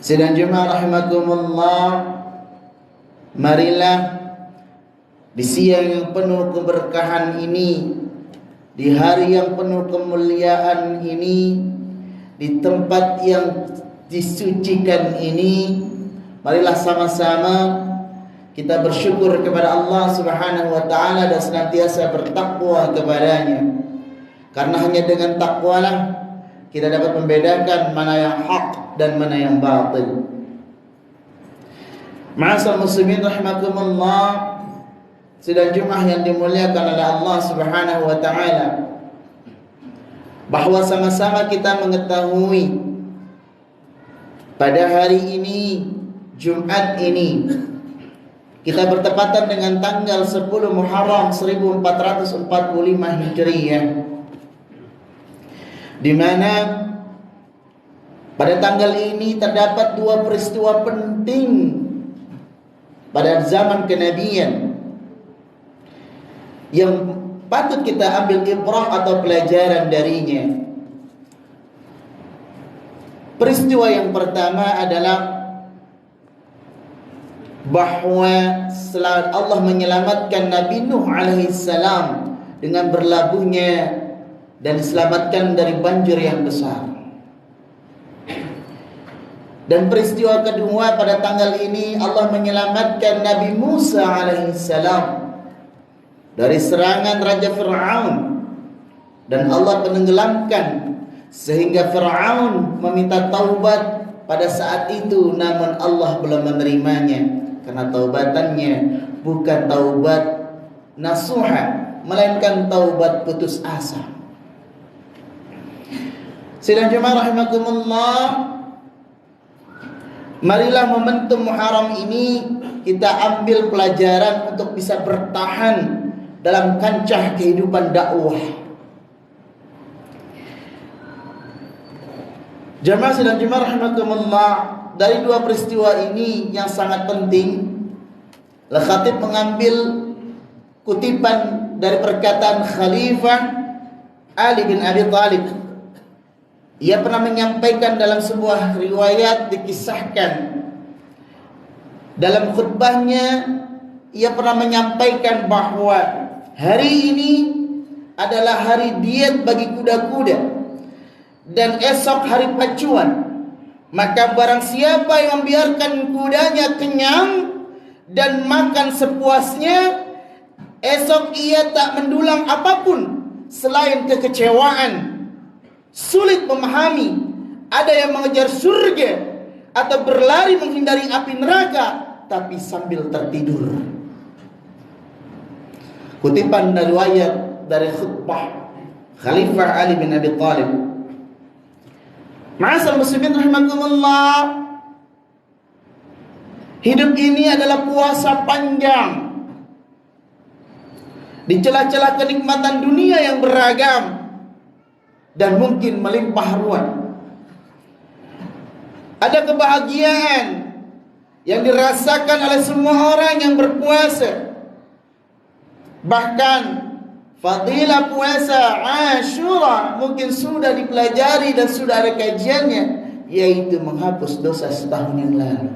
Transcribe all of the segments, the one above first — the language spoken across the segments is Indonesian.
Sidang Jumat rahimakumullah, marilah di siang yang penuh keberkahan ini, di hari yang penuh kemuliaan ini, di tempat yang disucikan ini, marilah sama-sama kita bersyukur kepada Allah Subhanahu wa taala dan senantiasa bertakwa kepadanya. Karena hanya dengan takwalah kita dapat membedakan mana yang hak dan mana yang batil. Ma'asal muslimin rahimakumullah, sidang Jumat yang dimuliakan oleh Allah Subhanahu wa taala, bahwa sama-sama kita mengetahui pada hari ini, Jumat ini, kita bertepatan dengan tanggal 10 Muharram 1445 Hijriah, di mana pada tanggal ini terdapat dua peristiwa penting pada zaman kenabian yang patut kita ambil ibrah atau pelajaran darinya. Peristiwa yang pertama adalah bahwa setelah Allah menyelamatkan Nabi Nuh alaihissalam dengan berlabuhnya dan diselamatkan dari banjir yang besar. Dan peristiwa kedua pada tanggal ini Allah menyelamatkan Nabi Musa alaihissalam dari serangan Raja Fir'aun, dan Allah penenggelamkan sehingga Fir'aun meminta taubat pada saat itu, namun Allah belum menerimanya karena taubatannya bukan taubat nasuha, melainkan taubat putus asa. Sidang jemaah rahimakumullah, marilah momentum Muharram ini kita ambil pelajaran untuk bisa bertahan dalam kancah kehidupan dakwah. Jemaah sidang jemaah rahimakumullah, dari dua peristiwa ini yang sangat penting, Al-Khatib mengambil kutipan dari perkataan Khalifah Ali bin Abi Thalib. Ia pernah menyampaikan dalam sebuah riwayat, dikisahkan dalam khutbahnya, ia pernah menyampaikan bahwa hari ini adalah hari diet bagi kuda-kuda dan esok hari pacuan. Maka barang siapa yang membiarkan kudanya kenyang dan makan sepuasnya, esok ia tak mendulang apapun selain kekecewaan. Sulit memahami ada yang mengejar surga atau berlari menghindari api neraka tapi sambil tertidur. Kutipan dari riwayat dari khutbah Khalifah Ali bin Abi Thalib. Ma'asal muslimin rahimakumullah, hidup ini adalah puasa panjang di celah-celah kenikmatan dunia yang beragam dan mungkin melimpah ruah. Ada kebahagiaan yang dirasakan oleh semua orang yang berpuasa. Bahkan fadilah puasa Ashura mungkin sudah dipelajari dan sudah ada kajiannya, yaitu menghapus dosa setahun yang lalu.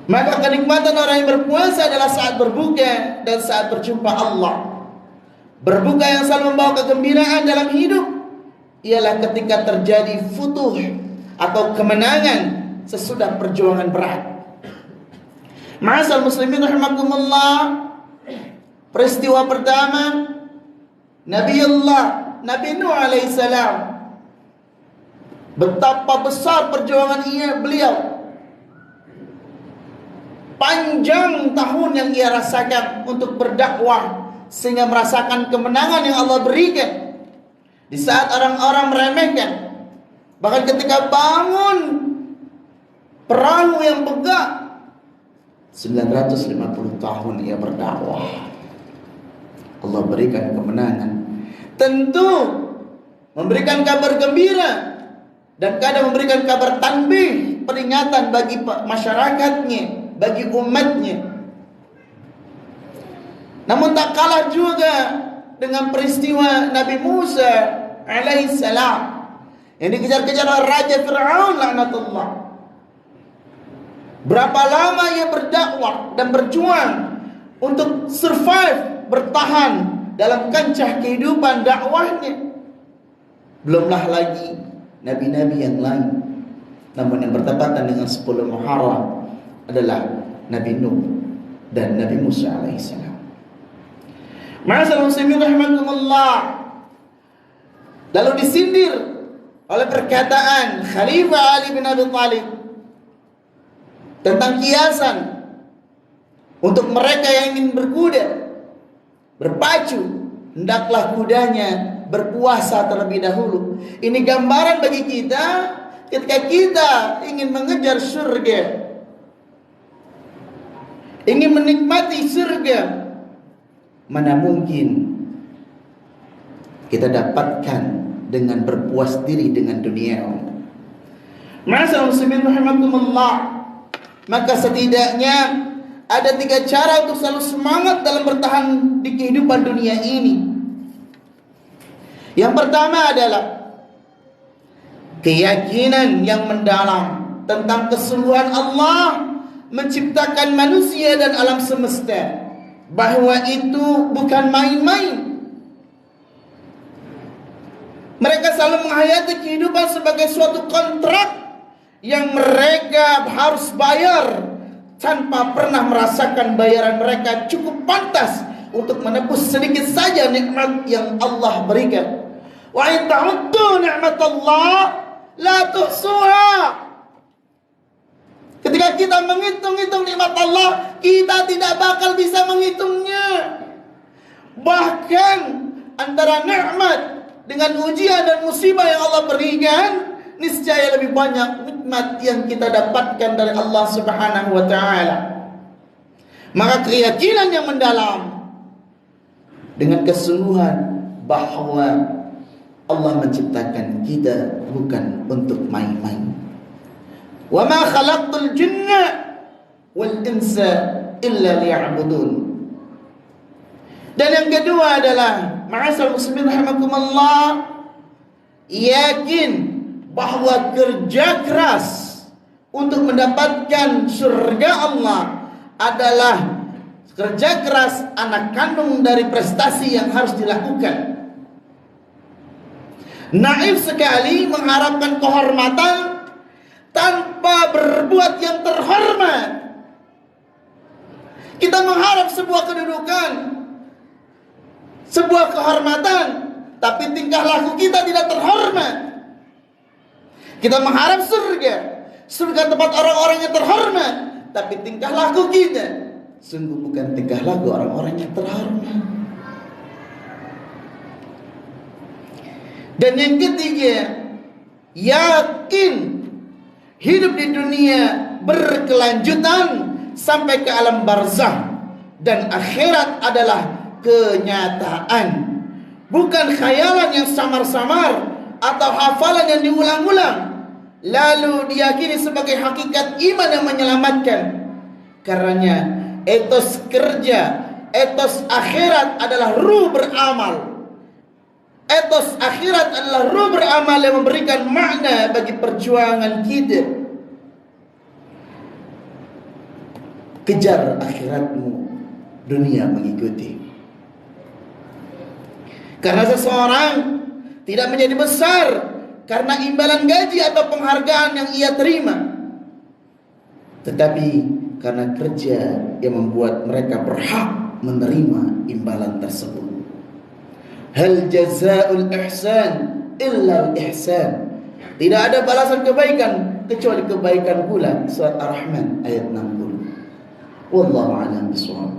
Maka kenikmatan orang yang berpuasa adalah saat berbuka dan saat berjumpa Allah. Berbuka yang selalu membawa kegembiraan dalam hidup ialah ketika terjadi futuh atau kemenangan sesudah perjuangan berat. Ma'asal muslimin rahimakumullah, peristiwa pertama Nabi Nuh alaihissalam, betapa besar perjuangan beliau, panjang tahun yang ia rasakan untuk berdakwah sehingga merasakan kemenangan yang Allah berikan di saat orang-orang meremehkan. Bahkan ketika bangun perahu yang pegah, 950 tahun ia berdakwah, Allah berikan kemenangan. Tentu memberikan kabar gembira dan kadang memberikan kabar tanbih, peringatan bagi masyarakatnya, bagi umatnya. Namun tak kalah juga dengan peristiwa Nabi Musa alaihissalam Yang dikejar-kejar oleh Raja Fir'aun laknatullah. Berapa lama ia berdakwah dan berjuang untuk survive, bertahan dalam kancah kehidupan dakwahnya. Belumlah lagi nabi-nabi yang lain. Namun yang bertepatan dengan 10 Muharram adalah Nabi Nuh dan Nabi Musa alaihissalam. Ma'asyiral muslimin rahimakumullah. Lalu disindir oleh perkataan Khalifah Ali bin Abi Thalib tentang kiasan untuk mereka yang ingin berkuda, berpacu, hendaklah kudanya berpuasa terlebih dahulu. Ini gambaran bagi kita ketika kita ingin mengejar surga, ingin menikmati surga, mana mungkin kita dapatkan dengan berpuas diri dengan dunia. Ma'asyiral muslimin rahimakumullah. Maka setidaknya ada 3 cara untuk selalu semangat dalam bertahan di kehidupan dunia ini. Yang pertama adalah keyakinan yang mendalam tentang kesungguhan Allah menciptakan manusia dan alam semesta, bahwa itu bukan main-main. Mereka selalu menghayati kehidupan sebagai suatu kontrak yang mereka harus bayar tanpa pernah merasakan bayaran mereka cukup pantas untuk menebus sedikit saja nikmat yang Allah berikan. Wa in ta'uddu ni'matallah la tuhsuha. Ketika kita menghitung-hitung nikmat Allah, kita tidak bakal bisa menghitungnya. Bahkan antara nikmat dengan ujian dan musibah yang Allah berikan, niscaya lebih banyak nikmat yang kita dapatkan dari Allah Subhanahu wa taala. Maka keyakinan yang mendalam dengan kesungguhan bahwa Allah menciptakan kita bukan untuk main-main. Wa ma khalaqtul jinna wal insa illa liya'budun. Dan yang kedua adalah ma'asyiral muslimin rahimakumullah, yakin bahwa kerja keras untuk mendapatkan surga Allah adalah kerja keras anak kandung dari prestasi yang harus dilakukan. Naif sekali mengharapkan kehormatan tanpa berbuat yang terhormat. Kita mengharap sebuah kedudukan, sebuah kehormatan, tapi tingkah laku kita tidak terhormat. Kita mengharap surga, surga tempat orang-orang yang terhormat, tapi tingkah laku kita sungguh bukan tingkah laku orang-orang yang terhormat. Dan yang ketiga, yakin hidup di dunia berkelanjutan sampai ke alam barzah, dan akhirat adalah kenyataan, bukan khayalan yang samar-samar atau hafalan yang diulang-ulang lalu diyakini sebagai hakikat iman yang menyelamatkan. Karenanya etos kerja, etos akhirat adalah ruh beramal. Etos akhirat adalah ruh beramal yang memberikan makna bagi perjuangan kita. Kejar akhiratmu, dunia mengikuti. Karena seseorang tidak menjadi besar karena imbalan gaji atau penghargaan yang ia terima, tetapi karena kerja yang membuat mereka berhak menerima imbalan tersebut. Hal jazaa'ul ihsan illa al-ihsan. Tidak ada balasan kebaikan kecuali kebaikan pula. Surat Ar-Rahman ayat 60. Wallahu a'lam bishawab.